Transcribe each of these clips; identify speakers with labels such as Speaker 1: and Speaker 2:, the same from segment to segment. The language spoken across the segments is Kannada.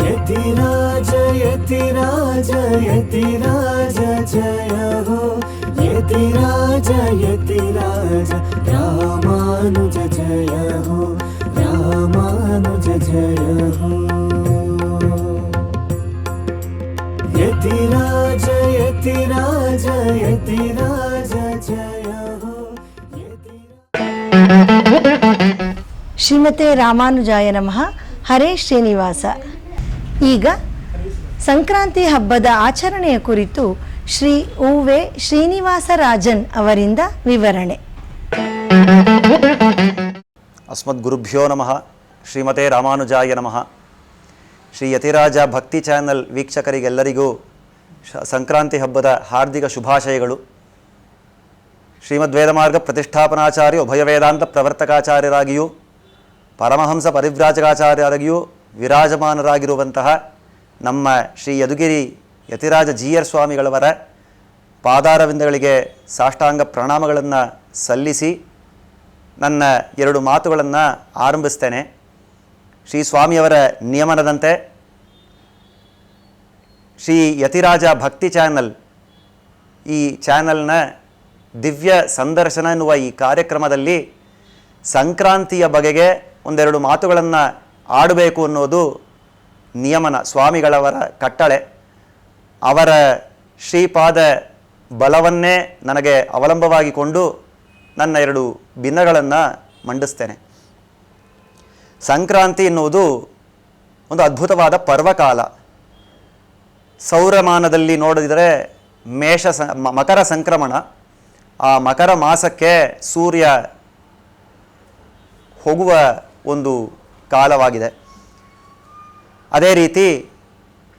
Speaker 1: यतिराज यतिराज यतिराज जय हो, यतिराज यतिराज रामानुज जय हो, रामानुज जय हो। यतिराज यतिराज यतिराज जय हो।
Speaker 2: ಶ್ರೀಮತೆ ರಾಮಾನುಜಾಯ ನಮಃ. ಹರೇ ಶ್ರೀನಿವಾಸ. ಈಗ ಸಂಕ್ರಾಂತಿ ಹಬ್ಬದ ಆಚರಣೆಯ ಕುರಿತು ಶ್ರೀ ಉ.ವೆ. ಶ್ರೀನಿವಾಸರಾಜನ್ ಅವರಿಂದ ವಿವರಣೆ.
Speaker 3: ಅಸ್ಮದ್ಗುರುಭ್ಯೋ ನಮಃ. ಶ್ರೀಮತೆ ರಾಮಾನುಜಾಯ ನಮಃ. ಶ್ರೀ ಯತಿರಾಜ ಭಕ್ತಿ ಚಾನಲ್ ವೀಕ್ಷಕರಿಗೆಲ್ಲರಿಗೂ ಸಂಕ್ರಾಂತಿ ಹಬ್ಬದ ಹಾರ್ದಿಕ ಶುಭಾಶಯಗಳು. ಶ್ರೀಮದ್ ವೇದಮಾರ್ಗ ಪ್ರತಿಷ್ಠಾಪನಾಚಾರ್ಯ ಉಭಯ ವೇದಾಂತ ಪ್ರವರ್ತಕಾಚಾರ್ಯರಾಗಿಯೂ ಪರಮಹಂಸ ಪರಿವ್ರಾಜಕಾಚಾರ್ಯರಾಗಿಯೂ ವಿರಾಜಮಾನರಾಗಿರುವಂತಹ ನಮ್ಮ ಶ್ರೀ ಯದುಗಿರಿ ಯತಿರಾಜ ಜೀಯರ್ ಸ್ವಾಮಿಗಳವರ ಪಾದಾರವಿಂದಗಳಿಗೆ ಸಾಷ್ಟಾಂಗ ಪ್ರಣಾಮಗಳನ್ನು ಸಲ್ಲಿಸಿ ನನ್ನ ಎರಡು ಮಾತುಗಳನ್ನು ಆರಂಭಿಸ್ತೇನೆ. ಶ್ರೀ ಸ್ವಾಮಿಯವರ ನಿಯಮನದಂತೆ ಶ್ರೀ ಯತಿರಾಜ ಭಕ್ತಿ ಚಾನಲ್, ಈ ಚಾನಲ್ನ ದಿವ್ಯ ಸಂದರ್ಶನ ಎನ್ನುವ ಈ ಕಾರ್ಯಕ್ರಮದಲ್ಲಿ ಸಂಕ್ರಾಂತಿಯ ಬಗೆಗೆ ಒಂದೆರಡು ಮಾತುಗಳನ್ನು ಆಡಬೇಕು ಅನ್ನೋದು ನಿಯಮನ, ಸ್ವಾಮಿಗಳವರ ಕಟ್ಟಳೆ. ಅವರ ಶ್ರೀಪಾದ ಬಲವನ್ನೇ ನನಗೆ ಅವಲಂಬವಾಗಿಕೊಂಡು ನನ್ನ ಎರಡು ಭಿನ್ನಗಳನ್ನು ಮಂಡಿಸ್ತೇನೆ. ಸಂಕ್ರಾಂತಿ ಎನ್ನುವುದು ಒಂದು ಅದ್ಭುತವಾದ ಪರ್ವಕಾಲ. ಸೌರಮಾನದಲ್ಲಿ ನೋಡಿದರೆ ಮಕರ ಸಂಕ್ರಮಣ. ಆ ಮಕರ ಮಾಸಕ್ಕೆ ಸೂರ್ಯ ಹೋಗುವ ಒಂದು ಕಾಲವಾಗಿದೆ. ಅದೇ ರೀತಿ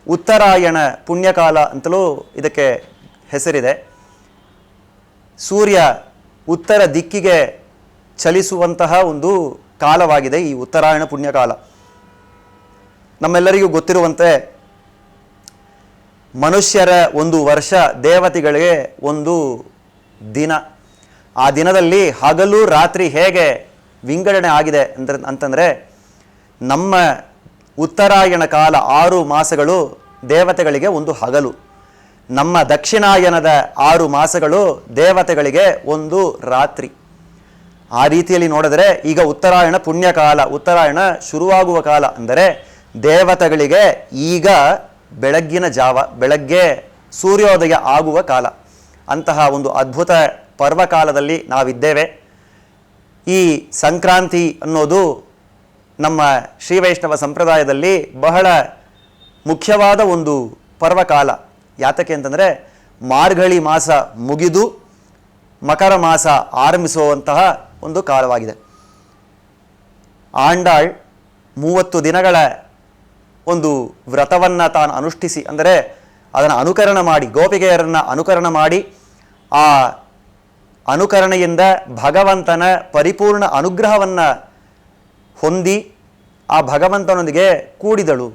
Speaker 3: ಉತ್ತರಾಯಣ ಪುಣ್ಯಕಾಲ ಅಂತಲೂ ಇದಕ್ಕೆ ಹೆಸರಿದೆ. ಸೂರ್ಯ ಉತ್ತರ ದಿಕ್ಕಿಗೆ ಚಲಿಸುವಂತಹ ಒಂದು ಕಾಲವಾಗಿದೆ ಈ ಉತ್ತರಾಯಣ ಪುಣ್ಯಕಾಲ. ನಮ್ಮೆಲ್ಲರಿಗೂ ಗೊತ್ತಿರುವಂತೆ ಮನುಷ್ಯರ ಒಂದು ವರ್ಷ, ದೇವತೆಗಳಿಗೆ ಒಂದು ದಿನ. ಆ ದಿನದಲ್ಲಿ ಹಗಲು ರಾತ್ರಿ ಹೇಗೆ ವಿಂಗಡಣೆ ಆಗಿದೆ ಅಂತಂದರೆ, ನಮ್ಮ ಉತ್ತರಾಯಣ ಕಾಲ 6 ಮಾಸಗಳು ದೇವತೆಗಳಿಗೆ ಒಂದು ಹಗಲು, ನಮ್ಮ ದಕ್ಷಿಣಾಯನದ 6 ಮಾಸಗಳು ದೇವತೆಗಳಿಗೆ ಒಂದು ರಾತ್ರಿ. ಆ ರೀತಿಯಲ್ಲಿ ನೋಡಿದರೆ ಈಗ ಉತ್ತರಾಯಣ ಪುಣ್ಯಕಾಲ, ಉತ್ತರಾಯಣ ಶುರುವಾಗುವ ಕಾಲ ಅಂದರೆ ದೇವತೆಗಳಿಗೆ ಈಗ ಬೆಳಗ್ಗಿನ ಜಾವ, ಬೆಳಗ್ಗೆ ಸೂರ್ಯೋದಯ ಆಗುವ ಕಾಲ. ಅಂತಹ ಒಂದು ಅದ್ಭುತ ಪರ್ವಕಾಲದಲ್ಲಿ ನಾವಿದ್ದೇವೆ. ಈ ಸಂಕ್ರಾಂತಿ ಅನ್ನೋದು ನಮ್ಮ ಶ್ರೀ ವೈಷ್ಣವ ಸಂಪ್ರದಾಯದಲ್ಲಿ ಬಹಳ ಮುಖ್ಯವಾದ ಒಂದು ಪರ್ವಕಾಲ. ಯಾತಕ್ಕೆ ಅಂತಂದರೆ ಮಾರ್ಗಳಿ ಮಾಸ ಮುಗಿದು ಮಕರ ಮಾಸ ಆರಂಭಿಸುವಂತಹ ಒಂದು ಕಾಲವಾಗಿದೆ. ಆಂಡಾಳ್ 30 ದಿನಗಳ ಒಂದು ವ್ರತವನ್ನು ತಾನು ಅನುಷ್ಠಿಸಿ, ಅಂದರೆ ಅದನ್ನು ಅನುಕರಣ ಮಾಡಿ, ಗೋಪಿಗೆಯರನ್ನು ಅನುಕರಣ ಮಾಡಿ, ಆ ಅನುಕರಣೆಯಿಂದ ಭಗವಂತನ ಪರಿಪೂರ್ಣ ಅನುಗ್ರಹವನ್ನು ಹೊಂದಿ ಆ ಭಗವಂತನೊಂದಿಗೆ ಕೂಡಿದಳು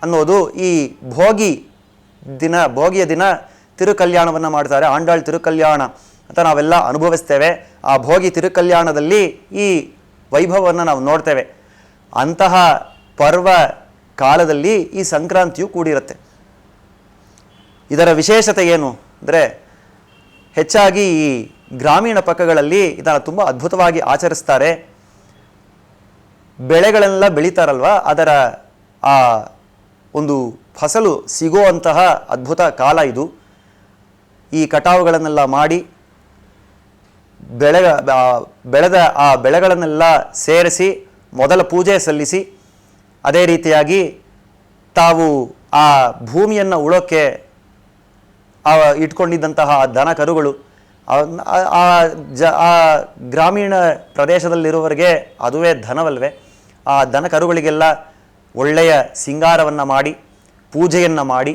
Speaker 3: ಅನ್ನೋದು ಈ ಭೋಗಿಯ ದಿನ ತಿರುಕಲ್ಯಾಣವನ್ನು ಮಾಡ್ತಾರೆ. ಆಂಡಾಳ್ ತಿರುಕಲ್ಯಾಣ ಅಂತ ನಾವೆಲ್ಲ ಅನುಭವಿಸ್ತೇವೆ. ಆ ಭೋಗಿ ತಿರುಕಲ್ಯಾಣದಲ್ಲಿ ಈ ವೈಭವವನ್ನು ನಾವು ನೋಡ್ತೇವೆ. ಅಂತಹ ಪರ್ವ ಕಾಲದಲ್ಲಿ ಈ ಸಂಕ್ರಾಂತಿಯು ಕೂಡಿರುತ್ತೆ. ಇದರ ವಿಶೇಷತೆ ಏನು ಅಂದರೆ, ಹೆಚ್ಚಾಗಿ ಈ ಗ್ರಾಮೀಣ ಪಕ್ಕಗಳಲ್ಲಿ ಇದನ್ನು ತುಂಬ ಅದ್ಭುತವಾಗಿ ಆಚರಿಸ್ತಾರೆ. ಬೆಳೆಗಳೆಲ್ಲ ಬೆಳೀತಾರಲ್ವ, ಅದರ ಆ ಒಂದು ಫಸಲು ಸಿಗುವಂತಹ ಅದ್ಭುತ ಕಾಲ ಇದು. ಈ ಕಟಾವುಗಳನ್ನೆಲ್ಲ ಮಾಡಿ ಬೆಳೆದ ಆ ಬೆಳೆಗಳನ್ನೆಲ್ಲ ಸೇರಿಸಿ ಮೊದಲ ಪೂಜೆ ಸಲ್ಲಿಸಿ, ಅದೇ ರೀತಿಯಾಗಿ ತಾವು ಆ ಭೂಮಿಯನ್ನು ಉಳೋಕ್ಕೆ ಇಟ್ಕೊಂಡಿದ್ದಂತಹ ದನ ಕರುಗಳು, ಆ ಗ್ರಾಮೀಣ ಪ್ರದೇಶದಲ್ಲಿರುವವರಿಗೆ ಅದುವೇ ಧನವಲ್ವೇ. ಆ ದನ ಕರುಗಳಿಗೆಲ್ಲ ಒಳ್ಳೆಯ ಸಿಂಗಾರವನ್ನು ಮಾಡಿ, ಪೂಜೆಯನ್ನು ಮಾಡಿ,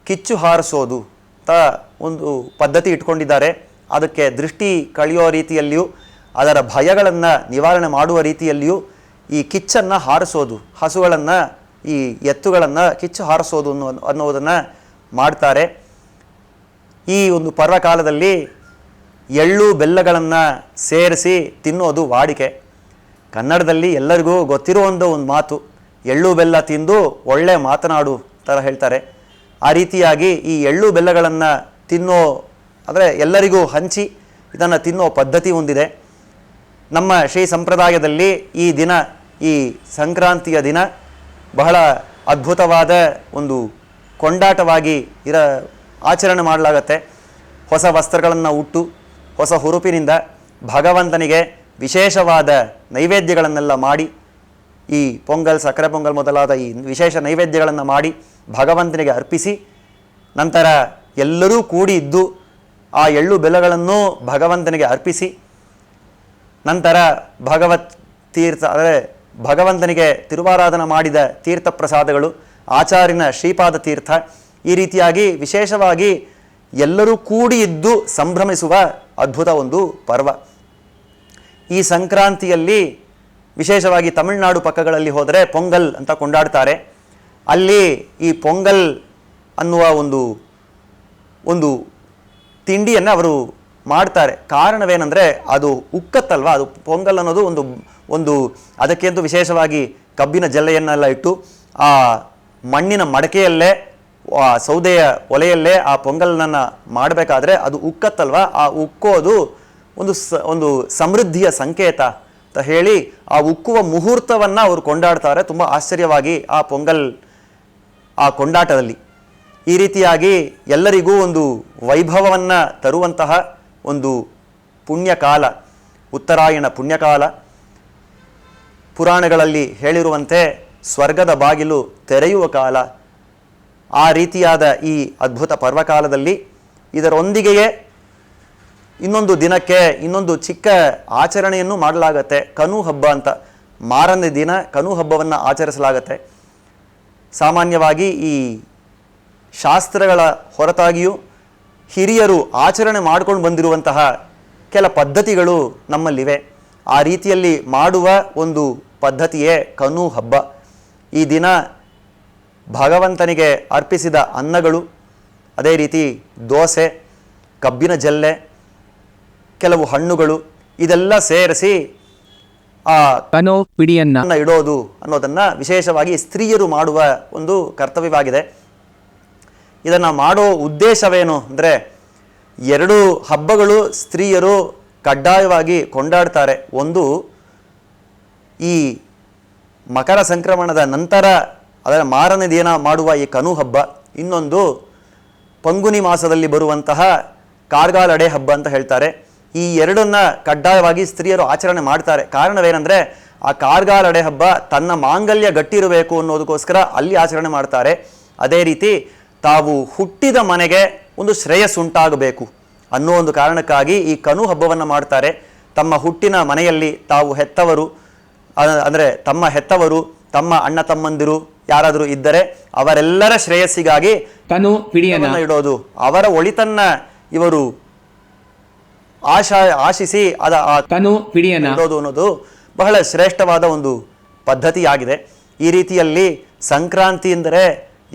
Speaker 3: ಕಿಚ್ಚು ಹಾರಿಸೋದು ಅಂತ ಒಂದು ಪದ್ಧತಿ ಇಟ್ಕೊಂಡಿದ್ದಾರೆ. ಅದಕ್ಕೆ ದೃಷ್ಟಿ ಕಳೆಯೋ ರೀತಿಯಲ್ಲಿಯೂ, ಅದರ ಭಯಗಳನ್ನು ನಿವಾರಣೆ ಮಾಡುವ ರೀತಿಯಲ್ಲಿಯೂ ಈ ಕಿಚ್ಚನ್ನು ಹಾರಿಸೋದು, ಹಸುಗಳನ್ನು, ಈ ಎತ್ತುಗಳನ್ನು ಕಿಚ್ಚು ಹಾರಿಸೋದು ಅನ್ನೋದನ್ನು ಮಾಡ್ತಾರೆ. ಈ ಒಂದು ಪರ್ವಕಾಲದಲ್ಲಿ ಎಳ್ಳು ಬೆಲ್ಲಗಳನ್ನು ಸೇರಿಸಿ ತಿನ್ನೋದು ವಾಡಿಕೆ. ಕನ್ನಡದಲ್ಲಿ ಎಲ್ಲರಿಗೂ ಗೊತ್ತಿರುವಂಥ ಒಂದು ಮಾತು, ಎಳ್ಳು ಬೆಲ್ಲ ತಿಂದು ಒಳ್ಳೆ ಮಾತನಾಡು ಥರ ಹೇಳ್ತಾರೆ. ಆ ರೀತಿಯಾಗಿ ಈ ಎಳ್ಳು ಬೆಲ್ಲಗಳನ್ನು ತಿನ್ನೋ ಅಂದರೆ ಎಲ್ಲರಿಗೂ ಹಂಚಿ ಇದನ್ನು ತಿನ್ನೋ ಪದ್ಧತಿ ಒಂದಿದೆ. ನಮ್ಮ ಶ್ರೀ ಸಂಪ್ರದಾಯದಲ್ಲಿ ಈ ದಿನ, ಈ ಸಂಕ್ರಾಂತಿಯ ದಿನ ಬಹಳ ಅದ್ಭುತವಾದ ಒಂದು ಕೊಂಡಾಟವಾಗಿ ಆಚರಣೆ ಮಾಡಲಾಗತ್ತೆ. ಹೊಸ ವಸ್ತ್ರಗಳನ್ನು ಉಟ್ಟು ಹೊಸ ಹುರುಪಿನಿಂದ ಭಗವಂತನಿಗೆ ವಿಶೇಷವಾದ ನೈವೇದ್ಯಗಳನ್ನೆಲ್ಲ ಮಾಡಿ, ಈ ಪೊಂಗಲ್, ಸಕ್ಕರೆ ಪೊಂಗಲ್ ಮೊದಲಾದ ಈ ವಿಶೇಷ ನೈವೇದ್ಯಗಳನ್ನು ಮಾಡಿ ಭಗವಂತನಿಗೆ ಅರ್ಪಿಸಿ, ನಂತರ ಎಲ್ಲರೂ ಕೂಡಿ ಇದ್ದು ಆ ಎಳ್ಳು ಬೆಲ್ಲಗಳನ್ನು ಭಗವಂತನಿಗೆ ಅರ್ಪಿಸಿ, ನಂತರ ಭಗವತ್ ತೀರ್ಥ ಅಂದರೆ ಭಗವಂತನಿಗೆ ತಿರುವಾರಾಧನೆ ಮಾಡಿದ ತೀರ್ಥ ಪ್ರಸಾದಗಳು, ಆಚಾರ್ಯನ ಶ್ರೀಪಾದ ತೀರ್ಥ, ಈ ರೀತಿಯಾಗಿ ವಿಶೇಷವಾಗಿ ಎಲ್ಲರೂ ಕೂಡಿ ಇದ್ದು ಸಂಭ್ರಮಿಸುವ ಅದ್ಭುತ ಒಂದು ಪರ್ವ. ಈ ಸಂಕ್ರಾಂತಿಯಲ್ಲಿ ವಿಶೇಷವಾಗಿ ತಮಿಳುನಾಡು ಪಕ್ಕಗಳಲ್ಲಿ ಹೋದರೆ ಪೊಂಗಲ್ ಅಂತ ಕೊಂಡಾಡ್ತಾರೆ. ಅಲ್ಲಿ ಈ ಪೊಂಗಲ್ ಅನ್ನುವ ಒಂದು ತಿಂಡಿಯನ್ನು ಅವರು ಮಾಡ್ತಾರೆ. ಕಾರಣವೇನೆಂದರೆ ಅದು ಉಕ್ಕತ್ತಲ್ವ, ಅದು ಪೊಂಗಲ್ ಅನ್ನೋದು ಒಂದು ಅದಕ್ಕೆಂದು ವಿಶೇಷವಾಗಿ ಕಬ್ಬಿನ ಜಲ್ಲೆಯನ್ನೆಲ್ಲ ಇಟ್ಟು ಆ ಮಣ್ಣಿನ ಮಡಕೆಯಲ್ಲೇ, ಸೌದೆಯ ಒಲೆಯಲ್ಲೇ ಆ ಪೊಂಗಲನ್ನು ಮಾಡಬೇಕಾದ್ರೆ ಅದು ಉಕ್ಕತ್ತಲ್ವ, ಆ ಉಕ್ಕೋದು ಒಂದು ಸಮೃದ್ಧಿಯ ಸಂಕೇತ ಅಂತ ಹೇಳಿ ಆ ಉಕ್ಕುವ ಮುಹೂರ್ತವನ್ನು ಅವರು ಕೊಂಡಾಡ್ತಾರೆ. ತುಂಬ ಆಶ್ಚರ್ಯವಾಗಿ ಆ ಕೊಂಡಾಟದಲ್ಲಿ ಈ ರೀತಿಯಾಗಿ ಎಲ್ಲರಿಗೂ ಒಂದು ವೈಭವವನ್ನು ತರುವಂತಹ ಒಂದು ಪುಣ್ಯಕಾಲ, ಉತ್ತರಾಯಣ ಪುಣ್ಯಕಾಲ. ಪುರಾಣಗಳಲ್ಲಿ ಹೇಳಿರುವಂತೆ ಸ್ವರ್ಗದ ಬಾಗಿಲು ತೆರೆಯುವ ಕಾಲ. ಆ ರೀತಿಯಾದ ಈ ಅದ್ಭುತ ಪರ್ವಕಾಲದಲ್ಲಿ ಇದರೊಂದಿಗೆಯೇ ಇನ್ನೊಂದು ದಿನಕ್ಕೆ ಇನ್ನೊಂದು ಚಿಕ್ಕ ಆಚರಣೆಯನ್ನು ಮಾಡಲಾಗತ್ತೆ. ಕನು ಹಬ್ಬ ಅಂತ, ಮಾರನೇ ದಿನ ಕನು ಹಬ್ಬವನ್ನು ಆಚರಿಸಲಾಗತ್ತೆ. ಸಾಮಾನ್ಯವಾಗಿ ಈ ಶಾಸ್ತ್ರಗಳ ಹೊರತಾಗಿಯೂ ಹಿರಿಯರು ಆಚರಣೆ ಮಾಡ್ಕೊಂಡು ಬಂದಿರುವಂತಹ ಕೆಲ ಪದ್ಧತಿಗಳು ನಮ್ಮಲ್ಲಿವೆ. ಆ ರೀತಿಯಲ್ಲಿ ಮಾಡುವ ಒಂದು ಪದ್ಧತಿಯೇ ಕನು ಹಬ್ಬ. ಈ ದಿನ ಭಗವಂತನಿಗೆ ಅರ್ಪಿಸಿದ ಅನ್ನಗಳು, ಅದೇ ರೀತಿ ದೋಸೆ, ಕಬ್ಬಿನ ಜಲ್ಲೆ, ಕೆಲವು ಹಣ್ಣುಗಳು, ಇದೆಲ್ಲ ಸೇರಿಸಿ ಆ ಪಿಡಿಯನ್ನು ಇಡೋದು ಅನ್ನೋದನ್ನು ವಿಶೇಷವಾಗಿ ಸ್ತ್ರೀಯರು ಮಾಡುವ ಒಂದು ಕರ್ತವ್ಯವಾಗಿದೆ. ಇದನ್ನು ಮಾಡೋ ಉದ್ದೇಶವೇನು ಅಂದರೆ, ಎರಡು ಹಬ್ಬಗಳು ಸ್ತ್ರೀಯರು ಕಡ್ಡಾಯವಾಗಿ ಕೊಂಡಾಡ್ತಾರೆ. ಒಂದು ಈ ಮಕರ ಸಂಕ್ರಮಣದ ನಂತರ ಅದರ ಮಾರನೇ ದಿನ ಮಾಡುವ ಈ ಕನು ಹಬ್ಬ, ಇನ್ನೊಂದು ಪಂಗುನಿ ಮಾಸದಲ್ಲಿ ಬರುವಂತಹ ಕಾರ್ಗಾಲಡೆ ಹಬ್ಬ ಅಂತ ಹೇಳ್ತಾರೆ. ಈ ಎರಡನ್ನ ಕಡ್ಡಾಯವಾಗಿ ಸ್ತ್ರೀಯರು ಆಚರಣೆ ಮಾಡ್ತಾರೆ. ಕಾರಣವೇನೆಂದರೆ, ಆ ಕಾರ್ಗಾಲಡೆ ಹಬ್ಬ ತನ್ನ ಮಾಂಗಲ್ಯ ಗಟ್ಟಿರಬೇಕು ಅನ್ನೋದಕ್ಕೋಸ್ಕರ ಅಲ್ಲಿ ಆಚರಣೆ ಮಾಡ್ತಾರೆ. ಅದೇ ರೀತಿ ತಾವು ಹುಟ್ಟಿದ ಮನೆಗೆ ಒಂದು ಶ್ರೇಯಸ್ಸುಂಟಾಗಬೇಕು ಅನ್ನೋ ಒಂದು ಕಾರಣಕ್ಕಾಗಿ ಈ ಕನು ಹಬ್ಬವನ್ನು ಮಾಡ್ತಾರೆ. ತಮ್ಮ ಹುಟ್ಟಿನ ಮನೆಯಲ್ಲಿ ತಾವು ಹೆತ್ತವರು ಅಂದರೆ ತಮ್ಮ ಹೆತ್ತವರು, ತಮ್ಮ ಅಣ್ಣ ತಮ್ಮಂದಿರು ಯಾರಾದರೂ ಇದ್ದರೆ ಅವರೆಲ್ಲರ ಶ್ರೇಯಸ್ಸಿಗಾಗಿ ಕನು ಪಿಡಿಯನ್ನು ಇಡೋದು, ಅವರ ಒಳಿತನ್ನ ಇವರು ಆಶಿಸಿ ಕನು ಪಿಡಿಯನ್ನು ಇಡೋದು ಅನ್ನೋದು ಬಹಳ ಶ್ರೇಷ್ಠವಾದ ಒಂದು ಪದ್ಧತಿಯಾಗಿದೆ. ಈ ರೀತಿಯಲ್ಲಿ ಸಂಕ್ರಾಂತಿ ಎಂದರೆ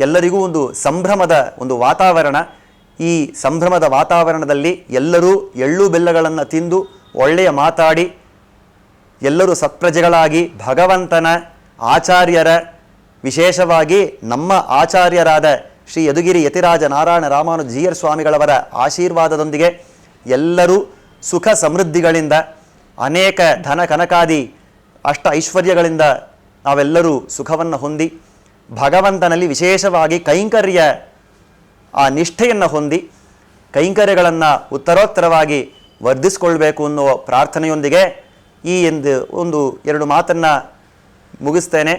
Speaker 3: ಎಲ್ಲರಿಗೂ ಒಂದು ಸಂಭ್ರಮದ ಒಂದು ವಾತಾವರಣ. ಈ ಸಂಭ್ರಮದ ವಾತಾವರಣದಲ್ಲಿ ಎಲ್ಲರೂ ಎಳ್ಳು ಬೆಲ್ಲಗಳನ್ನು ತಿಂದು ಒಳ್ಳೆಯ ಮಾತಾಡಿ ಎಲ್ಲರೂ ಸತ್ಪ್ರಜೆಗಳಾಗಿ ಭಗವಂತನ ಆಚಾರ್ಯರ, ವಿಶೇಷವಾಗಿ ನಮ್ಮ ಆಚಾರ್ಯರಾದ ಶ್ರೀ ಯದುಗಿರಿ ಯತಿರಾಜ ನಾರಾಯಣ ರಾಮಾನುಜ ಜೀಯರ್ ಸ್ವಾಮಿಗಳವರ ಆಶೀರ್ವಾದದೊಂದಿಗೆ ಎಲ್ಲರೂ ಸುಖ ಸಮೃದ್ಧಿಗಳಿಂದ, ಅನೇಕ ಧನ ಕನಕಾದಿ ಅಷ್ಟ ಐಶ್ವರ್ಯಗಳಿಂದ ನಾವೆಲ್ಲರೂ ಸುಖವನ್ನು ಹೊಂದಿ ಭಗವಂತನಲ್ಲಿ ವಿಶೇಷವಾಗಿ ಕೈಂಕರ್ಯ ಆ ನಿಷ್ಠೆಯನ್ನು ಹೊಂದಿ ಕೈಂಕರ್ಯಗಳನ್ನು ಉತ್ತರೋತ್ತರವಾಗಿ ವರ್ಧಿಸಿಕೊಳ್ಬೇಕು ಅನ್ನುವ ಪ್ರಾರ್ಥನೆಯೊಂದಿಗೆ ಈ ಎರಡು ಮಾತನ್ನು ಮುಗಿಸ್ತೇನೆ.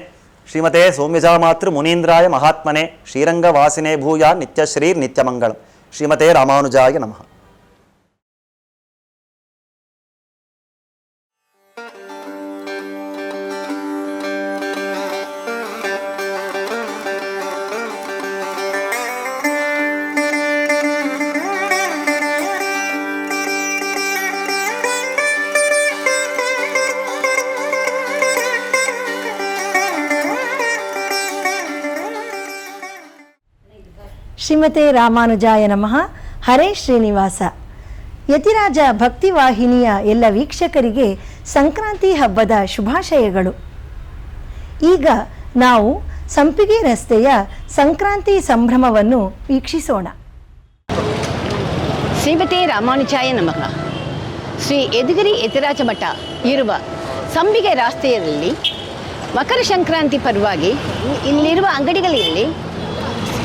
Speaker 3: ಶ್ರೀಮತೆ ಸೌಮ್ಯಜಾ ಮಾತೃ ಮುನೀಂದ್ರಾಯ ಮಹಾತ್ಮನೆ ಶ್ರೀರಂಗ ವಾಸಿನೇ ಭೂಯಾ ನಿತ್ಯಶ್ರೀರ್ ನಿತ್ಯಮಂಗಳಂ. ಶ್ರೀಮತೆ ರಾಮಾನುಜಾಯ ನಮಃ.
Speaker 2: ಶ್ರೀಮತೆ ರಾಮಾನುಜಾಯ ನಮಃ. ಹರೇ ಶ್ರೀನಿವಾಸ. ಯತಿರಾಜ ಭಕ್ತಿವಾಹಿನಿಯ ಎಲ್ಲ ವೀಕ್ಷಕರಿಗೆ ಸಂಕ್ರಾಂತಿ ಹಬ್ಬದ ಶುಭಾಶಯಗಳು. ಈಗ ನಾವು ಸಂಪಿಗೆ ರಸ್ತೆಯ ಸಂಕ್ರಾಂತಿ ಸಂಭ್ರಮವನ್ನು ವೀಕ್ಷಿಸೋಣ.
Speaker 4: ಶ್ರೀಮತಿ ರಾಮಾನುಜಾಯ ನಮಃ. ಶ್ರೀ ಯದುಗಿರಿ ಯತಿರಾಜ ಮಠ ಇರುವ ಸಂಪಿಗೆ ರಸ್ತೆಯಲ್ಲಿ ಮಕರ ಸಂಕ್ರಾಂತಿ ಪರವಾಗಿ ಇಲ್ಲಿರುವ ಅಂಗಡಿಗಳಲ್ಲಿ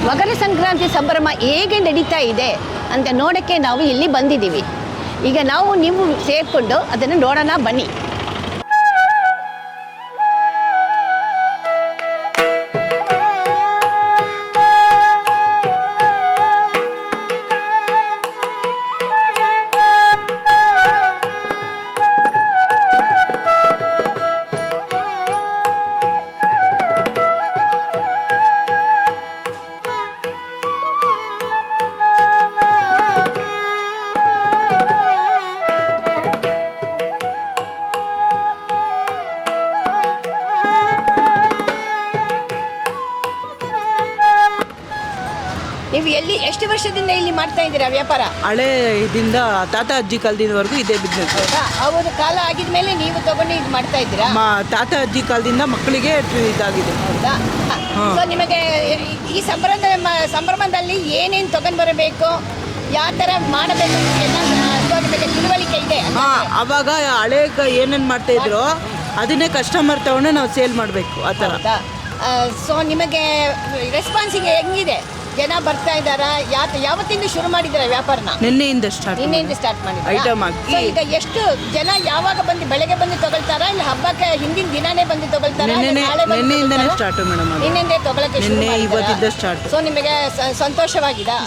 Speaker 4: ಮಕರ ಸಂಕ್ರಾಂತಿ ಸಂಭ್ರಮ ಹೇಗೆ ನಡೀತಾ ಇದೆ ಅಂತ ನೋಡೋಕ್ಕೆ ನಾವು ಇಲ್ಲಿ ಬಂದಿದ್ದೀವಿ. ಈಗ ನೀವು ಸೇರಿಕೊಂಡು ಅದನ್ನು ನೋಡೋಣ ಬನ್ನಿ. ನೀವು ಎಷ್ಟು ವರ್ಷದಿಂದ ಇಲ್ಲಿ ಮಾಡ್ತಾ ಇದ್ದೀರಾ ವ್ಯಾಪಾರ?
Speaker 5: ಹಳೆ ಇದರಿಂದ ತಾತ ಅಜ್ಜಿ ಕಾಲದಿಂದವರೆಗೂ ಇದೇ ಬಿಸ್ನೆಸ್.
Speaker 4: ಅವ್ರ ಕಾಲ ಆಗಿದ ಮೇಲೆ ನೀವು ತಗೊಂಡು ಇದು ಮಾಡ್ತಾ ಇದ್ದೀರಾ?
Speaker 5: ತಾತ ಅಜ್ಜಿ ಕಾಲದಿಂದ ಮಕ್ಕಳಿಗೆ ಇದಾಗಿದೆ.
Speaker 4: ಹೌದಾ? ಸೊ ನಿಮಗೆ ಈ ಸಂಭ್ರಮದಲ್ಲಿ ಏನೇನು ತಗೊಂಡು ಬರಬೇಕು, ಯಾವ ಥರ ಮಾಡಬೇಕು ಎಲ್ಲ ನಿಮಗೆ ತಿಳುವಳಿಕೆ ಇದೆ?
Speaker 5: ಅವಾಗ ಹಳೆ ಏನೇನು ಮಾಡ್ತಾ ಇದ್ರು ಅದನ್ನೇ ಕಸ್ಟಮರ್ ತಗೊಂಡು ನಾವು ಸೇಲ್ ಮಾಡಬೇಕು, ಆ ಥರ.
Speaker 4: ಸೊ ನಿಮಗೆ ರೆಸ್ಪಾನ್ಸಿಂಗ್ ಹೆಂಗಿದೆ? ಜನ ಬರ್ತಾ ಇದ್ದಾರಾ? ಯಾವತ್ತಿಂದ ಶುರು ಮಾಡಿದ್ದೀರಾ ವ್ಯಾಪಾರನ?
Speaker 5: ನಿನ್ನೆಯಿಂದ ಸ್ಟಾರ್ಟ್
Speaker 4: ಮಾಡಿದ್ದೀರಾ?
Speaker 5: ಐಟಮ್ ಹಾಕಿ.
Speaker 4: ಈಗ ಎಷ್ಟು ಜನ ಯಾವಾಗ ಬಂದು ಬೆಳಗ್ಗೆ ಬಂದು ತಗೊಳ್ತಾರಾ, ಇಲ್ಲ ಹಬ್ಬಕ್ಕೆ ಹಿಂದಿನ ದಿನಾನೇ ಬಂದು ತಗೊಳ್ತಾರಾ?
Speaker 5: ನಿನ್ನೆಯಿಂದನೇ ಸ್ಟಾರ್ಟ್ ಮೇಡಮ್.
Speaker 4: ನಿನ್ನೆಂದೇ ತಗೊಳಕ್ಕೆ ಶುರು ಮಾಡಿದ್ದೀರಾ?
Speaker 5: ಇವತ್ತಿಂದ ಸ್ಟಾರ್ಟ್.
Speaker 4: ಸೊ ನಿಮಗೆ ಸಂತೋಷವಾಗಿದೆ?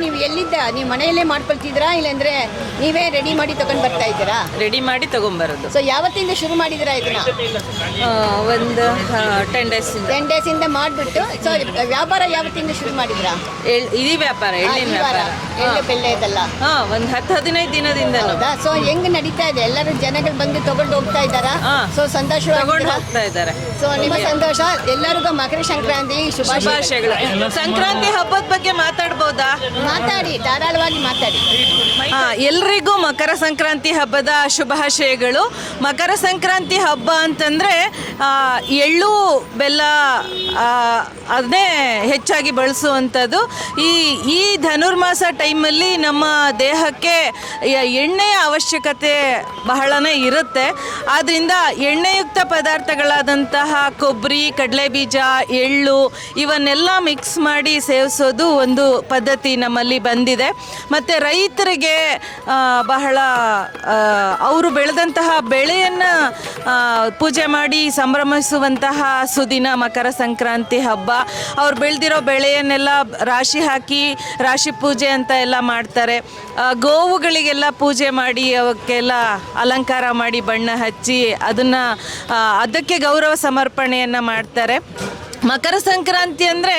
Speaker 4: ನೀವು ಎಲ್ಲಿದ್ದ? ನೀವು ಮನೆಯಲ್ಲೇ ಮಾಡ್ಕೊಳ್ತಿದ್ರಾ, ಇಲ್ಲಾಂದ್ರೆ ನೀವೇ ರೆಡಿ ಮಾಡಿ ತಗೊಂಡ್ ಬರ್ತಾ ಇದ್ದೀರಾ?
Speaker 6: ರೆಡಿ ಮಾಡಿ ತಗೊಂಡ್ಬರೋದು.
Speaker 4: ಸೊ ಯಾವತ್ತಿಂದ ಶುರು ಮಾಡಿದಿರಾ ಇದನ್ನ?
Speaker 6: ಒಂದು 10 days
Speaker 4: 10 days ಇಂದ ಮಾಡ್ಬಿಟ್ಟು. ಸೊ ವ್ಯಾಪಾರ ಯಾವತ್ತಿಂದ ಶುರು ಮಾಡಿದ್ರಾ?
Speaker 6: ಇಡೀ ವ್ಯಾಪಾರ, ಎಳ್ಳಿನ ವ್ಯಾಪಾರ,
Speaker 4: ಎಳ್ಳು ಬೆಳ್ಳೆ ಇದೆಲ್ಲ
Speaker 6: ಒಂದು 10-15 ದಿನದಿಂದ.
Speaker 4: ಸೊ ಹೆಂಗ್ ನಡೀತಾ ಇದೆ? ಎಲ್ಲರೂ ಜನಗಳು ಬಂದು ತಗೊಂಡು ಹೋಗ್ತಾ ಇದ್ದಾರಾ? ಸೊ
Speaker 6: ತಗೊಂಡು ಹೋಗ್ತಾ ಇದ್ದಾರೆ.
Speaker 4: ಸೊ ನಿಮ್ಮ ಸಂತೋಷ. ಎಲ್ಲರಿಗೂ ಮಕರ ಸಂಕ್ರಾಂತಿ
Speaker 6: ಶುಭಾಶಯಗಳು. ಸಂಕ್ರಾಂತಿ ಹಬ್ಬದ ಬಗ್ಗೆ ಮಾತಾಡ್ಬೋದಾ?
Speaker 4: ಮಾತಾಡಿ, ಧಾರಾಳವಾಗಿ ಮಾತಾಡಿ.
Speaker 6: ಎಲ್ರಿಗೂ ಮಕರ ಸಂಕ್ರಾಂತಿ ಹಬ್ಬದ ಶುಭಾಶಯಗಳು. ಮಕರ ಸಂಕ್ರಾಂತಿ ಹಬ್ಬ ಅಂತಂದರೆ ಎಳ್ಳು ಬೆಲ್ಲ ಅದನ್ನೇ ಹೆಚ್ಚಾಗಿ ಬಳಸುವಂಥದ್ದು. ಈ ಧನುರ್ಮಾಸ ಟೈಮಲ್ಲಿ ನಮ್ಮ ದೇಹಕ್ಕೆ ಎಣ್ಣೆಯ ಅವಶ್ಯಕತೆ ಬಹಳನೇ ಇರುತ್ತೆ. ಆದ್ದರಿಂದ ಎಣ್ಣೆಯುಕ್ತ ಪದಾರ್ಥಗಳಾದಂತಹ ಕೊಬ್ಬರಿ, ಕಡಲೆಬೀಜ, ಎಳ್ಳು ಇವನ್ನೆಲ್ಲ ಮಿಕ್ಸ್ ಮಾಡಿ ಸೇವಿಸೋದು ಒಂದು ಪದ್ಧತಿ ನಮ್ಮಲ್ಲಿ ಬಂದಿದೆ. ಮತ್ತು ರೈತರಿಗೆ ಬಹಳ ಅವರು ಬೆಳೆದಂತಹ ಬೆಳೆಯನ್ನು ಪೂಜೆ ಮಾಡಿ ಸಂಭ್ರಮಿಸುವಂತಹ ಸುದಿನ ಮಕರ ಸಂಕ್ರಾಂತಿ ಹಬ್ಬ. ಅವ್ರು ಬೆಳೆದಿರೋ ಬೆಳೆಯನ್ನೆಲ್ಲ ರಾಶಿ ಹಾಕಿ ರಾಶಿ ಪೂಜೆ ಅಂತ ಎಲ್ಲ ಮಾಡ್ತಾರೆ. ಗೋವುಗಳಿಗೆಲ್ಲ ಪೂಜೆ ಮಾಡಿ ಅವಕ್ಕೆಲ್ಲ ಅಲಂಕಾರ ಮಾಡಿ ಬಣ್ಣ ಹಚ್ಚಿ ಅದಕ್ಕೆ ಗೌರವ ಸಮರ್ಪಣೆಯನ್ನು ಮಾಡ್ತಾರೆ. ಮಕರ ಸಂಕ್ರಾಂತಿ ಅಂದರೆ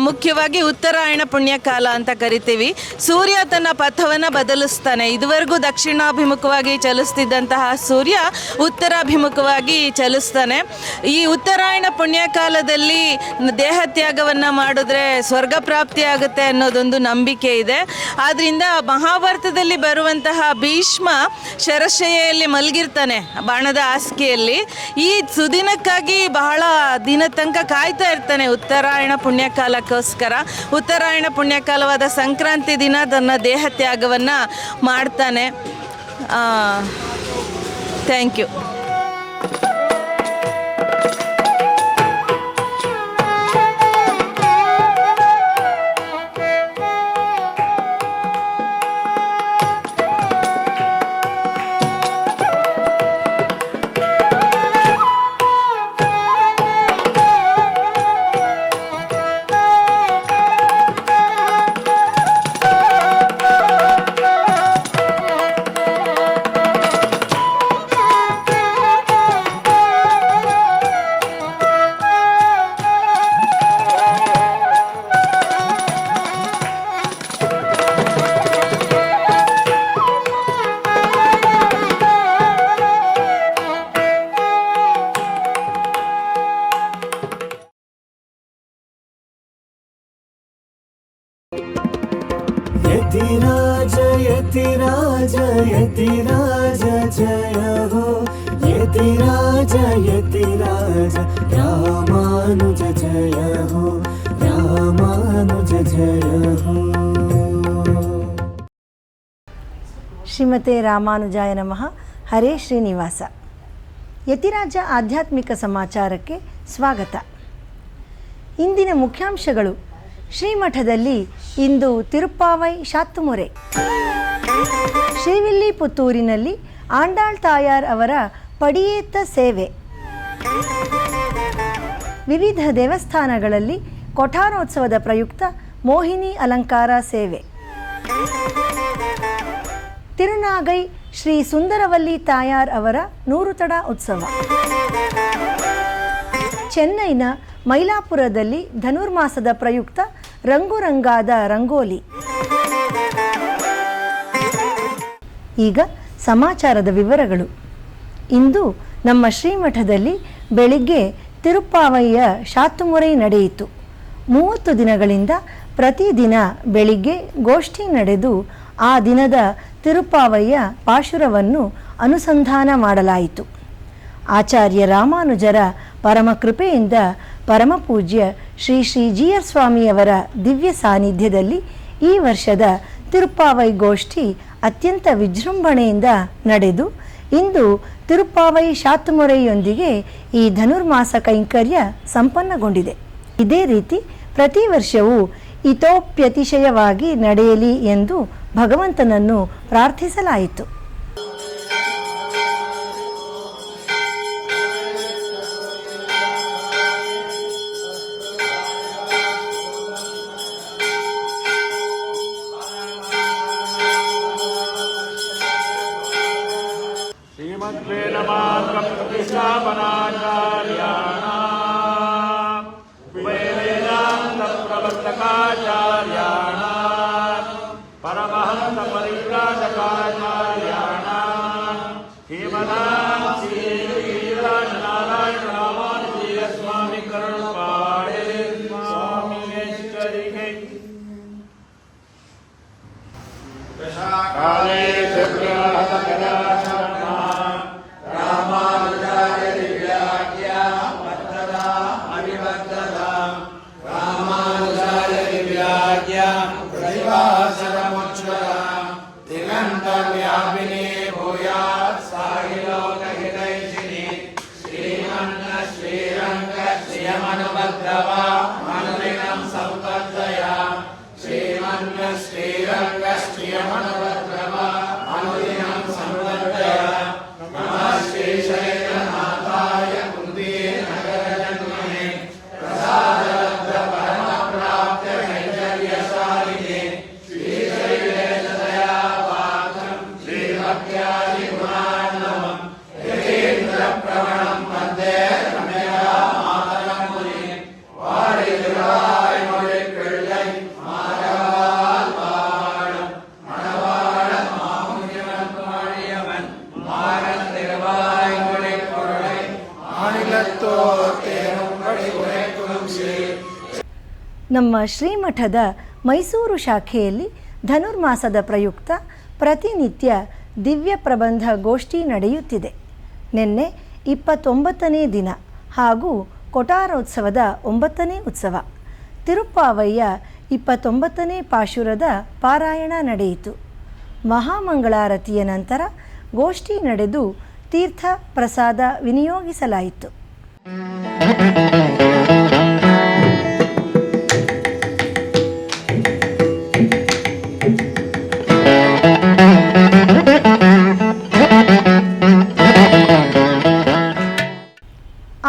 Speaker 6: ಮುಖ್ಯವಾಗಿ ಉತ್ತರಾಯಣ ಪುಣ್ಯಕಾಲ ಅಂತ ಕರಿತೀವಿ. ಸೂರ್ಯ ತನ್ನ ಪಥವನ್ನು ಬದಲಿಸ್ತಾನೆ. ಇದುವರೆಗೂ ದಕ್ಷಿಣಾಭಿಮುಖವಾಗಿ ಚಲಿಸ್ತಿದ್ದಂತಹ ಸೂರ್ಯ ಉತ್ತರಾಭಿಮುಖವಾಗಿ ಚಲಿಸ್ತಾನೆ. ಈ ಉತ್ತರಾಯಣ ಪುಣ್ಯಕಾಲದಲ್ಲಿ ದೇಹತ್ಯಾಗವನ್ನು ಮಾಡಿದ್ರೆ ಸ್ವರ್ಗ ಪ್ರಾಪ್ತಿಯಾಗುತ್ತೆ ಅನ್ನೋದೊಂದು ನಂಬಿಕೆ ಇದೆ. ಆದ್ದರಿಂದ ಮಹಾಭಾರತದಲ್ಲಿ ಬರುವಂತಹ ಭೀಷ್ಮ ಶರಶಯ್ಯಲ್ಲಿ ಮಲಗಿರ್ತಾನೆ ಬಾಣದ ಹಾಸಿಗೆಯಲ್ಲಿ. ಈ ಸುದಿನಕ್ಕಾಗಿ ಬಹಳ ದಿನ ತನಕ ಕಾಯ್ತಾ ಇರ್ತಾನೆ ಉತ್ತರಾಯಣ ಪುಣ್ಯಕಾಲಕ್ಕೋಸ್ಕರ. ಉತ್ತರಾಯಣ ಪುಣ್ಯಕಾಲವಾದ ಸಂಕ್ರಾಂತಿ ದಿನ ತನ್ನ ದೇಹ ತ್ಯಾಗವನ್ನು ಮಾಡ್ತಾನೆ. Thank you.
Speaker 1: यतिराज यतिराज जय हो यतिराज यतिराज रामानुज जय हो रामानुज जय हो।
Speaker 2: ಶ್ರೀಮತೆ ರಾಮಾನುಜಾಯ ನಮಃ. ಹರೇ ಶ್ರೀನಿವಾಸ. ಯತಿರಾಜ ಆಧ್ಯಾತ್ಮಿಕ ಸಮಾಚಾರಕ್ಕೆ ಸ್ವಾಗತ. ಇಂದಿನ ಮುಖ್ಯಾಂಶಗಳು. ಶ್ರೀಮಠದಲ್ಲಿ ಇಂದು ತಿರುಪ್ಪಾವೈ ಶಾತ್ತುಮೊರೆ. ಶ್ರೀವಿಲ್ಲಿಪುತ್ತೂರಿನಲ್ಲಿ ಆಂಡಾಳ್ ತಾಯಾರ್ ಅವರ ಪಡಿಯೇತ್ತ ಸೇವೆ. ವಿವಿಧ ದೇವಸ್ಥಾನಗಳಲ್ಲಿ ಕೊಠಾರೋತ್ಸವದ ಪ್ರಯುಕ್ತ ಮೋಹಿನಿ ಅಲಂಕಾರ ಸೇವೆ. ತಿರುನಾಗೈ ಶ್ರೀ ಸುಂದರವಲ್ಲಿ ತಾಯಾರ್ ಅವರ ನೂರುತಡ ಉತ್ಸವ. ಚೆನ್ನೈನ ಮೈಲಾಪುರದಲ್ಲಿ ಧನುರ್ಮಾಸದ ಪ್ರಯುಕ್ತ ರಂಗುರಂಗಾದ ರಂಗೋಲಿ. ಈಗ ಸಮಾಚಾರದ ವಿವರಗಳು. ಇಂದು ನಮ್ಮ ಶ್ರೀಮಠದಲ್ಲಿ ಬೆಳಿಗ್ಗೆ ತಿರುಪ್ಪಾವೈಯ ಶಾತ್ತುಮೊರೆ ನಡೆಯಿತು. 30 ದಿನಗಳಿಂದ ಪ್ರತಿದಿನ ಬೆಳಿಗ್ಗೆ ಗೋಷ್ಠಿ ನಡೆದು ಆ ದಿನದ ತಿರುಪ್ಪಾವೈಯ ಪಾಶುರವನ್ನು ಅನುಸಂಧಾನ ಮಾಡಲಾಯಿತು. ಆಚಾರ್ಯ ರಾಮಾನುಜರ ಪರಮಕೃಪೆಯಿಂದ ಪರಮಪೂಜ್ಯ ಶ್ರೀ ಶ್ರೀ ಜೀಯರ್ ಸ್ವಾಮಿಯವರ ದಿವ್ಯ ಸಾನ್ನಿಧ್ಯದಲ್ಲಿ ಈ ವರ್ಷದ ತಿರುಪ್ಪಾವೈ ಗೋಷ್ಠಿ ಅತ್ಯಂತ ವಿಜೃಂಭಣೆಯಿಂದ ನಡೆದು ಇಂದು ತಿರುಪ್ಪಾವೈ ಶಾತ್ತುಮೊರೆಯೊಂದಿಗೆ ಈ ಧನುರ್ಮಾಸ ಕೈಂಕರ್ಯ ಸಂಪನ್ನಗೊಂಡಿದೆ. ಇದೇ ರೀತಿ ಪ್ರತಿ ವರ್ಷವೂ ಇತೋಪ್ಯತಿಶಯವಾಗಿ ನಡೆಯಲಿ ಎಂದು ಭಗವಂತನನ್ನು ಪ್ರಾರ್ಥಿಸಲಾಯಿತು. ನಮ್ಮ ಶ್ರೀಮಠದ ಮೈಸೂರು ಶಾಖೆಯಲ್ಲಿ ಧನುರ್ಮಾಸದ ಪ್ರಯುಕ್ತ ಪ್ರತಿನಿತ್ಯ ದಿವ್ಯ ಪ್ರಬಂಧ ಗೋಷ್ಠಿ ನಡೆಯುತ್ತಿದೆ. ನಿನ್ನೆ 29ನೇ ದಿನ ಹಾಗೂ ಕೊಠಾರೋತ್ಸವದ 9ನೇ ಉತ್ಸವ. ತಿರುಪ್ಪಾವೈಯ 29ನೇ ಪಾಶುರದ ಪಾರಾಯಣ ನಡೆಯಿತು. ಮಹಾಮಂಗಳಾರತಿಯ ನಂತರ ಗೋಷ್ಠಿ ನಡೆದು ತೀರ್ಥ ಪ್ರಸಾದ ವಿನಿಯೋಗಿಸಲಾಯಿತು.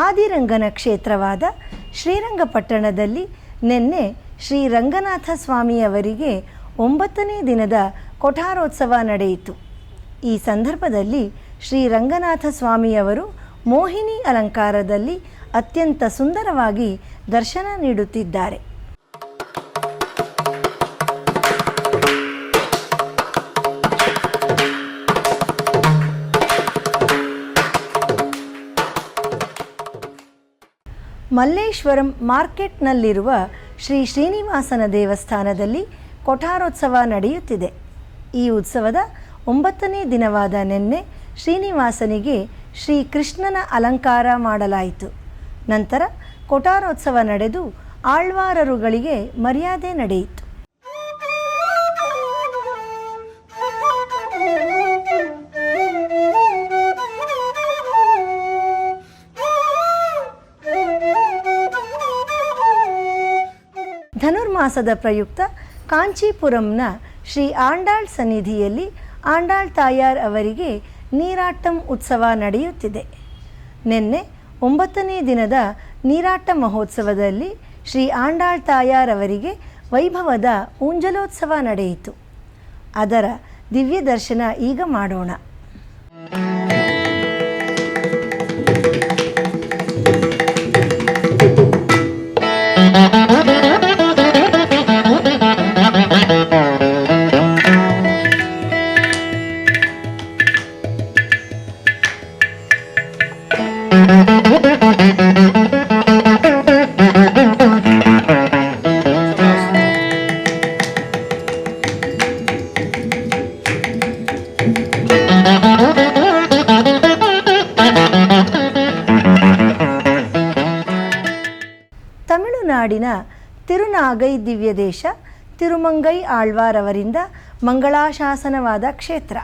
Speaker 2: ಆದಿರಂಗನ ಕ್ಷೇತ್ರವಾದ ಶ್ರೀರಂಗಪಟ್ಟಣದಲ್ಲಿ ನಿನ್ನೆ ಶ್ರೀ ರಂಗನಾಥ ಸ್ವಾಮಿಯವರಿಗೆ 9ನೇ ದಿನದ ಕೊಠಾರೋತ್ಸವ ನಡೆಯಿತು. ಈ ಸಂದರ್ಭದಲ್ಲಿ ಶ್ರೀ ರಂಗನಾಥ ಸ್ವಾಮಿಯವರು ಮೋಹಿನಿ ಅಲಂಕಾರದಲ್ಲಿ ಅತ್ಯಂತ ಸುಂದರವಾಗಿ ದರ್ಶನ ನೀಡುತ್ತಿದ್ದಾರೆ. ಮಲ್ಲೇಶ್ವರಂ ಮಾರ್ಕೆಟ್ನಲ್ಲಿರುವ ಶ್ರೀ ಶ್ರೀನಿವಾಸನ ದೇವಸ್ಥಾನದಲ್ಲಿ ಕೊಠಾರೋತ್ಸವ ನಡೆಯುತ್ತಿದೆ. ಈ ಉತ್ಸವದ 9ನೇ ದಿನವಾದ ನಿನ್ನೆ ಶ್ರೀನಿವಾಸನಿಗೆ ಶ್ರೀ ಕೃಷ್ಣನ ಅಲಂಕಾರ ಮಾಡಲಾಯಿತು. ನಂತರ ಕೊಟಾರೋತ್ಸವ ನಡೆದು ಆಳ್ವಾರರುಗಳಿಗೆ ಮರ್ಯಾದೆ ನಡೆಯಿತು. ಧನುರ್ಮಾಸದ ಪ್ರಯುಕ್ತ ಕಾಂಚೀಪುರಂನ ಶ್ರೀ ಆಂಡಾಳ್ ಸನ್ನಿಧಿಯಲ್ಲಿ ಆಂಡಾಳ್ ತಾಯಾರ್ ಅವರಿಗೆ ನೀರಾಟ್ಟಂ ಉತ್ಸವ ನಡೆಯುತ್ತಿದೆ. ನಿನ್ನೆ 9ನೇ ದಿನದ ನೀರಾಟ ಮಹೋತ್ಸವದಲ್ಲಿ ಶ್ರೀ ಆಂಡಾಳ್ ತಾಯಾರ್ ಅವರಿಗೆ ವೈಭವದ ಊಂಜಲೋತ್ಸವ ನಡೆಯಿತು. ಅದರ ದಿವ್ಯ ದರ್ಶನ ಈಗ ಮಾಡೋಣ. ತಮಿಳುನಾಡಿನ ತಿರುನಾಗೈ ದಿವ್ಯದೇಶ ತಿರುಮಂಗೈ ಆಳ್ವಾರ್ ಅವರಿಂದ ಮಂಗಳಾಶಾಸನವಾದ ಕ್ಷೇತ್ರ.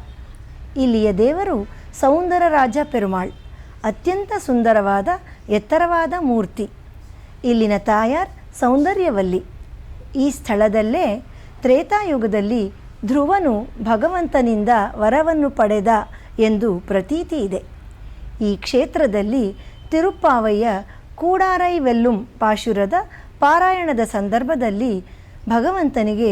Speaker 2: ಇಲ್ಲಿಯ ದೇವರು ಸೌಂದರರಾಜ ಪೆರುಮಾಳ್. ಅತ್ಯಂತ ಸುಂದರವಾದ ಎತ್ತರವಾದ ಮೂರ್ತಿ. ಇಲ್ಲಿನ ತಾಯಾರ್ ಸೌಂದರ್ಯವಲ್ಲಿ. ಈ ಸ್ಥಳದಲ್ಲೇ ತ್ರೇತಾಯುಗದಲ್ಲಿ ಧ್ರುವನು ಭಗವಂತನಿಂದ ವರವನ್ನು ಪಡೆದ ಎಂದು ಪ್ರತೀತಿ ಇದೆ. ಈ ಕ್ಷೇತ್ರದಲ್ಲಿ ತಿರುಪ್ಪಾವಯ್ಯ ಕೂಡಾರೈ ವೆಲ್ಲುಂ ಪಾಶುರದ ಪಾರಾಯಣದ ಸಂದರ್ಭದಲ್ಲಿ ಭಗವಂತನಿಗೆ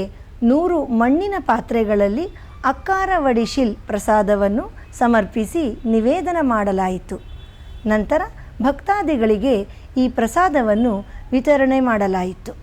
Speaker 2: 100 ಮಣ್ಣಿನ ಪಾತ್ರೆಗಳಲ್ಲಿ ಅಕ್ಕಾರ ವಡಿಶಿಲ್ ಪ್ರಸಾದವನ್ನು ಸಮರ್ಪಿಸಿ ನಿವೇದನ ಮಾಡಲಾಯಿತು. ನಂತರ ಭಕ್ತಾದಿಗಳಿಗೆ ಈ ಪ್ರಸಾದವನ್ನು ವಿತರಣೆ ಮಾಡಲಾಯಿತು.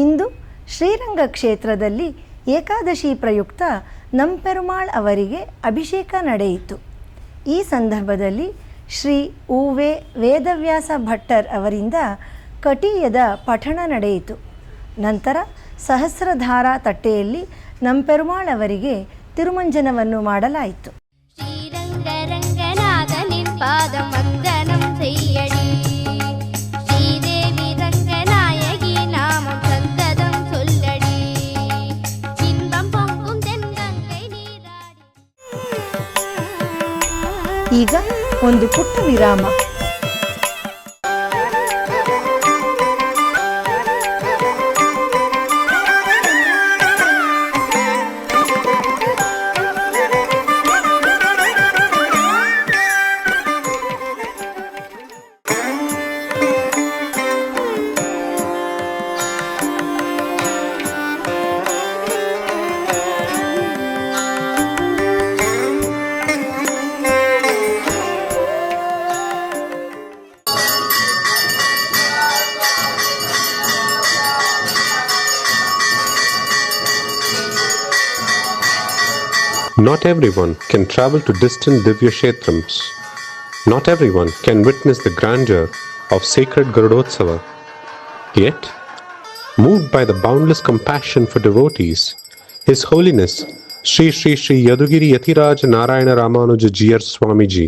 Speaker 2: ಇಂದು ಶ್ರೀರಂಗ ಕ್ಷೇತ್ರದಲ್ಲಿ ಏಕಾದಶಿ ಪ್ರಯುಕ್ತ ನಂಪೆರುಮಾಳ್ ಅವರಿಗೆ ಅಭಿಷೇಕ ನಡೆಯಿತು. ಈ ಸಂದರ್ಭದಲ್ಲಿ ಶ್ರೀ ಉ.ವೆ. ವೇದವ್ಯಾಸ ಭಟ್ಟರ್ ಅವರಿಂದ ಕಟೀಯದ ಪಠಣ ನಡೆಯಿತು. ನಂತರ ಸಹಸ್ರಧಾರ ತಟ್ಟೆಯಲ್ಲಿ ನಂಪೆರುಮಾಳ್ ಅವರಿಗೆ ತಿರುಮಂಜನವನ್ನು ಮಾಡಲಾಯಿತು. ಈಗ ಒಂದು ಪುಟ್ಟ ವಿರಾಮ.
Speaker 7: Not everyone can travel to distant Divya Kshetrams. Not everyone can witness the grandeur of sacred Garudotsava. Yet, moved by the boundless compassion for devotees, His Holiness Sri Sri Sri Yadugiri Yatiraja Narayana Ramanuja Jiyar Swamiji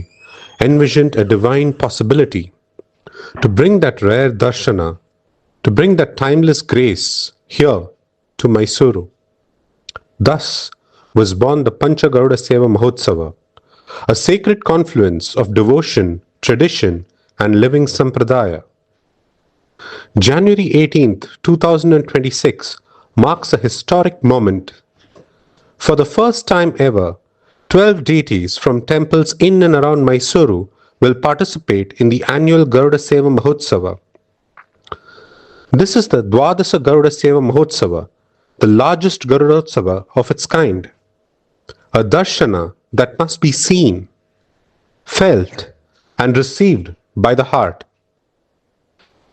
Speaker 7: envisioned a divine possibility to bring that rare darshana, to bring that timeless grace here to Mysuru. Thus was born the Pancha Garuda Seva Mahotsava, a sacred confluence of devotion, tradition, and living sampradaya. January 18th, 2026 marks a historic moment. For the first time ever, 12 deities from temples in and around Mysuru will participate in the annual Garuda Seva Mahotsava. This is the Dwadasa Garuda Seva Mahotsava, the largest Garudotsava of its kind, a darshana that must be seen, felt, and received by the heart.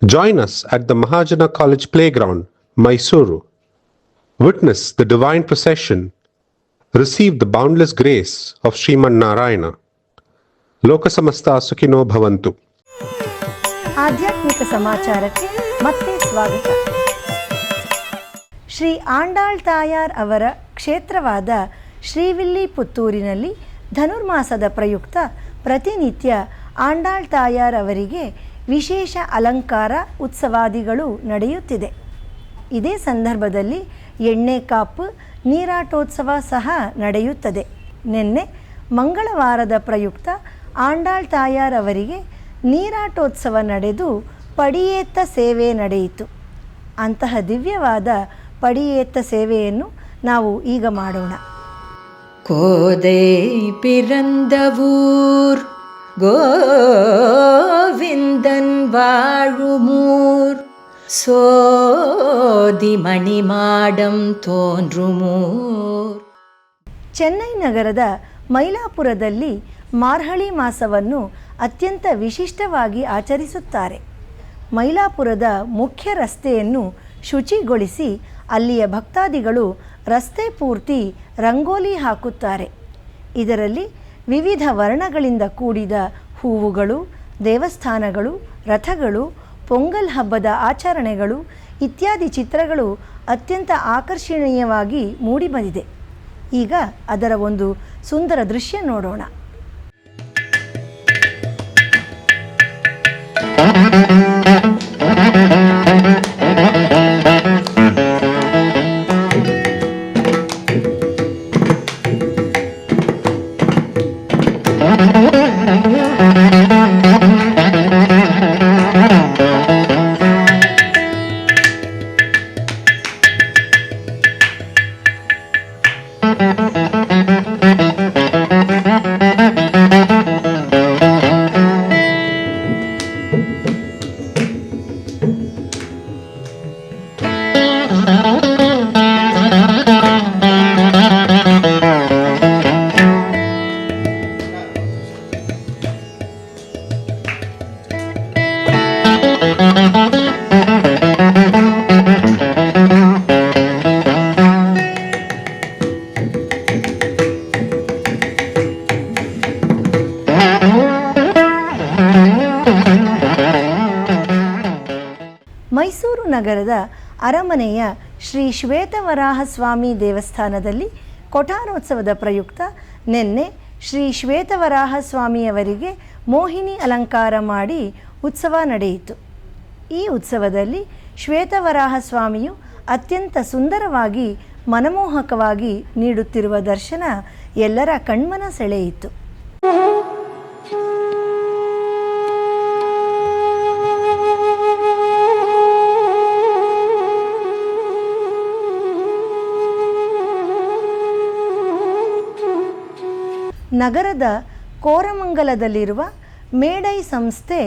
Speaker 7: Join us at the Mahajana College Playground, Mysuru. Witness the divine procession. Receive the boundless grace of Sriman Narayana. Lokasamasta Sukhino Bhavantu.
Speaker 2: ಆಧ್ಯಾತ್ಮಿಕ ಸಮಾಚಾರಕ್ಕೆ ಮತ್ತೆ ಸ್ವಾಗತ. ಶ್ರೀ ಆಂಡಾಳ್ ತಾಯಾರ್ ಅವರ ಕ್ಷೇತ್ರವಾದ ಶ್ರೀವಿಲ್ಲಿಪುತ್ತೂರಿನಲ್ಲಿ ಧನುರ್ಮಾಸದ ಪ್ರಯುಕ್ತ ಪ್ರತಿನಿತ್ಯ ಆಂಡಾಳ್ ತಾಯಾರ್ ಅವರಿಗೆ ವಿಶೇಷ ಅಲಂಕಾರ ಉತ್ಸವಾದಿಗಳು ನಡೆಯುತ್ತಿದೆ. ಇದೇ ಸಂದರ್ಭದಲ್ಲಿ ಎಣ್ಣೆ ಕಾಪು ನೀರಾಟೋತ್ಸವ ಸಹ ನಡೆಯುತ್ತದೆ. ನಿನ್ನೆ ಮಂಗಳವಾರದ ಪ್ರಯುಕ್ತ ಆಂಡಾಳ್ ತಾಯಾರ್ ಅವರಿಗೆ ನೀರಾಟೋತ್ಸವ ನಡೆದು ಪಡಿಯೇತ್ತ ಸೇವೆ ನಡೆಯಿತು. ಅಂತಹ ದಿವ್ಯವಾದ ಪಡಿಯೇತ್ತ ಸೇವೆಯನ್ನು ನಾವು ಈಗ ಮಾಡೋಣ.
Speaker 8: கோதை பிறந்தவூர் கோவிந்தன் வாழுமூர் சோதி மணிமாடம் தோன்றுமூர்.
Speaker 2: ಚೆನ್ನೈ ನಗರದ ಮೈಲಾಪುರದಲ್ಲಿ ಮಾರ್ಹಳಿ ಮಾಸವನ್ನು ಅತ್ಯಂತ ವಿಶಿಷ್ಟವಾಗಿ ಆಚರಿಸುತ್ತಾರೆ. ಮೈಲಾಪುರದ ಮುಖ್ಯ ರಸ್ತೆಯನ್ನು ಶುಚಿಗೊಳಿಸಿ ಅಲ್ಲಿಯ ಭಕ್ತಾದಿಗಳು ರಸ್ತೆ ಪೂರ್ತಿ ರಂಗೋಲಿ ಹಾಕುತ್ತಾರೆ. ಇದರಲ್ಲಿ ವಿವಿಧ ವರ್ಣಗಳಿಂದ ಕೂಡಿದ ಹೂವುಗಳು, ದೇವಸ್ಥಾನಗಳು, ರಥಗಳು, ಪೊಂಗಲ್ ಹಬ್ಬದ ಆಚರಣೆಗಳು ಇತ್ಯಾದಿ ಚಿತ್ರಗಳು ಅತ್ಯಂತ ಆಕರ್ಷಣೀಯವಾಗಿ ಮೂಡಿಬಂದಿದೆ. ಈಗ ಅದರ ಒಂದು ಸುಂದರ ದೃಶ್ಯ ನೋಡೋಣ. ಮೈಸೂರು ನಗರದ ಅರಮನೆಯ ಶ್ರೀ ಶ್ವೇತವರಾಹ ಸ್ವಾಮಿ ದೇವಸ್ಥಾನದಲ್ಲಿ ಕೊಠಾರೋತ್ಸವದ ಪ್ರಯುಕ್ತ ನಿನ್ನೆ ಶ್ರೀ ಶ್ವೇತವರಾಹ ಸ್ವಾಮಿಯವರಿಗೆ ಮೋಹಿನಿ ಅಲಂಕಾರ ಮಾಡಿ ಉತ್ಸವ ನಡೆಯಿತು. ಈ ಉತ್ಸವದಲ್ಲಿ ಶ್ವೇತವರಾಹ ಸ್ವಾಮಿಯು ಅತ್ಯಂತ ಸುಂದರವಾಗಿ ಮನಮೋಹಕವಾಗಿ ನೀಡುತ್ತಿರುವ ದರ್ಶನ ಎಲ್ಲರ ಕಣ್ಮನ ಸೆಳೆಯಿತು. ನಗರದ ಕೋರಮಂಗಲದಲ್ಲಿರುವ ಮೇಡೈ ಸಂಸ್ಥೆ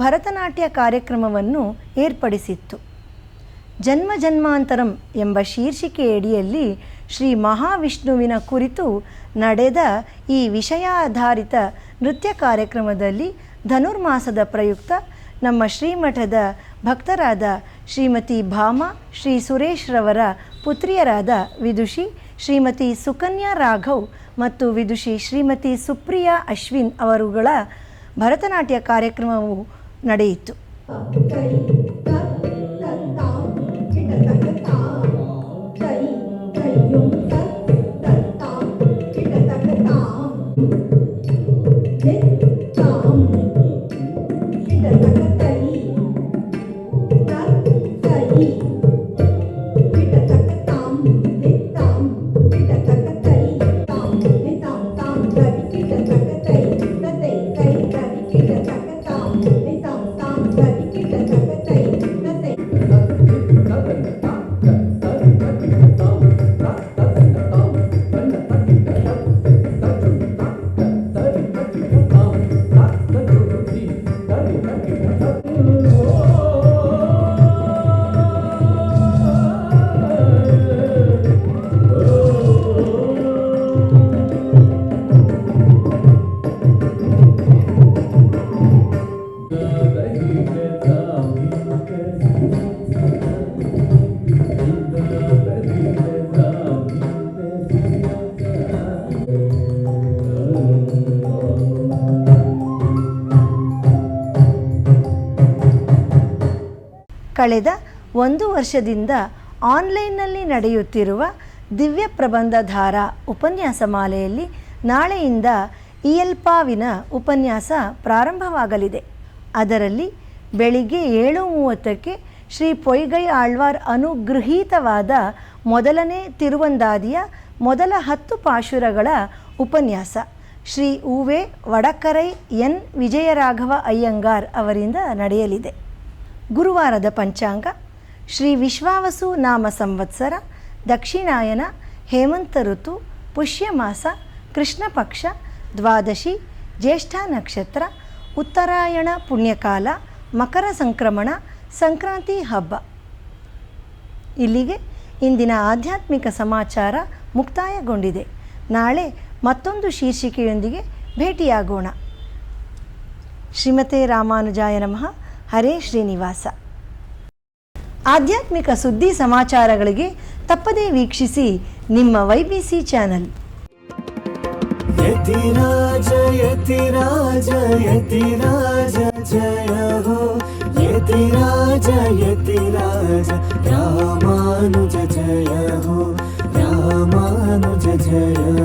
Speaker 2: ಭರತನಾಟ್ಯ ಕಾರ್ಯಕ್ರಮವನ್ನು ಏರ್ಪಡಿಸಿತ್ತು. ಜನ್ಮ ಜನ್ಮಾಂತರಂ ಎಂಬ ಶೀರ್ಷಿಕೆಯಡಿಯಲ್ಲಿ ಶ್ರೀ ಮಹಾವಿಷ್ಣುವಿನ ಕುರಿತು ನಡೆದ ಈ ವಿಷಯಾಧಾರಿತ ನೃತ್ಯ ಕಾರ್ಯಕ್ರಮದಲ್ಲಿ ಧನುರ್ಮಾಸದ ಪ್ರಯುಕ್ತ ನಮ್ಮ ಶ್ರೀಮಠದ ಭಕ್ತರಾದ ಶ್ರೀಮತಿ ಭಾಮಾ, ಶ್ರೀ ಸುರೇಶ್ ರವರ ಪುತ್ರಿಯರಾದ ವಿದುಷಿ ಶ್ರೀಮತಿ ಸುಕನ್ಯಾ ರಾಘವ್ ಮತ್ತು ವಿದುಷಿ ಶ್ರೀಮತಿ ಸುಪ್ರಿಯಾ ಅಶ್ವಿನ್ ಅವರುಗಳ ಭರತನಾಟ್ಯ ಕಾರ್ಯಕ್ರಮವು ನಡೆಯಿತು. ಕಳೆದ 1 ವರ್ಷದಿಂದ ಆನ್ಲೈನ್ನಲ್ಲಿ ನಡೆಯುತ್ತಿರುವ ದಿವ್ಯ ಪ್ರಬಂಧಧಾರ ಉಪನ್ಯಾಸ ಮಾಲೆಯಲ್ಲಿ ನಾಳೆಯಿಂದ ಇಯಲ್ಪಾವಿನ ಉಪನ್ಯಾಸ ಪ್ರಾರಂಭವಾಗಲಿದೆ. ಅದರಲ್ಲಿ ಬೆಳಿಗ್ಗೆ 7:30ಕ್ಕೆ ಶ್ರೀ ಪೊಯ್ಗೈ ಆಳ್ವಾರ್ ಅನುಗೃಹೀತವಾದ ಮೊದಲನೇ ತಿರುವಂದಾದಿಯ ಮೊದಲ 10 ಪಾಶುರಗಳ ಉಪನ್ಯಾಸ ಶ್ರೀ ಉವೆ ವಡಕರೈ ಎನ್ ವಿಜಯರಾಘವ ಅಯ್ಯಂಗಾರ್ ಅವರಿಂದ ನಡೆಯಲಿದೆ. ಗುರುವಾರದ ಪಂಚಾಂಗ ಶ್ರೀ ವಿಶ್ವಾವಸು ನಾಮ ಸಂವತ್ಸರ, ದಕ್ಷಿಣಾಯನ, ಹೇಮಂತ ಋತು, ಪುಷ್ಯಮಾಸ, ಕೃಷ್ಣ ಪಕ್ಷ, ದ್ವಾದಶಿ, ಜ್ಯೇಷ್ಠ ನಕ್ಷತ್ರ, ಉತ್ತರಾಯಣ ಪುಣ್ಯಕಾಲ, ಮಕರ ಸಂಕ್ರಮಣ, ಸಂಕ್ರಾಂತಿ ಹಬ್ಬ. ಇಲ್ಲಿಗೆ ಇಂದಿನ ಆಧ್ಯಾತ್ಮಿಕ ಸಮಾಚಾರ ಮುಕ್ತಾಯಗೊಂಡಿದೆ. ನಾಳೆ ಮತ್ತೊಂದು ಶೀರ್ಷಿಕೆಯೊಂದಿಗೆ ಭೇಟಿಯಾಗೋಣ. ಶ್ರೀಮತೆ ರಾಮಾನುಜಾಯ ನಮಃ. ಹರೇ ಶ್ರೀನಿವಾಸ. ಆಧ್ಯಾತ್ಮಿಕ ಸುದ್ದಿ ಸಮಾಚಾರಗಳಿಗೆ ತಪ್ಪದೇ ವೀಕ್ಷಿಸಿ ನಿಮ್ಮ YBC ಚಾನಲ್.
Speaker 1: ಯತಿರಾಜ ಯತಿರಾಜ ಯತಿರಾಜ ಜಯ ಹೋ, ಯತಿರಾಜ ಯತಿರಾಜ ರಾಮಾನುಜ ಜಯ ಹೋ, ರಾಮಾನುಜ ಜಯ